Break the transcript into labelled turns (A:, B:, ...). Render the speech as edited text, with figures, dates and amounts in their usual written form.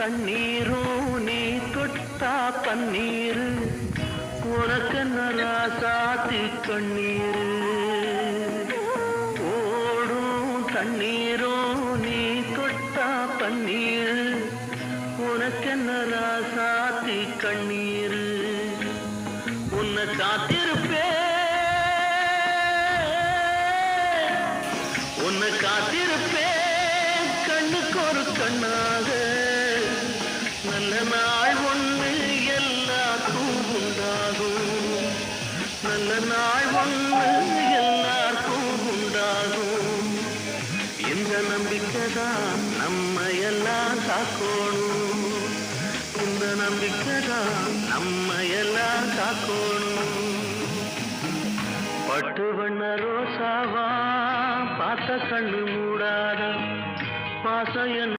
A: தண்ணீரும் நீ தொட்டா பன்னீரு உனக்கென்ன ராசாத்தி கண்ணீரு ஓடும் தண்ணீரும் நீ தொட்டா பன்னீரு உனக்கென்ன ராசாத்தி கண்ணீரு உன்னை காத்திருப்பேன் கண்ணுக்கு ஒரு கண்ணாக நல்ல நாள் ஒன்று எல்லாருக்கும் உண்டாகும் நல்ல நாள் ஒன்று எல்லாருக்கும் உண்டாகும் இந்த நம்பிக்கைதான் நம்ம எல்லாம் காக்கணும் இந்த நம்பிக்கைதான் நம்ம எல்லாம் காக்கணும் பட்டு வண்ண ரோசாவா பார்த்த கண்ணு மூடாத பாசம்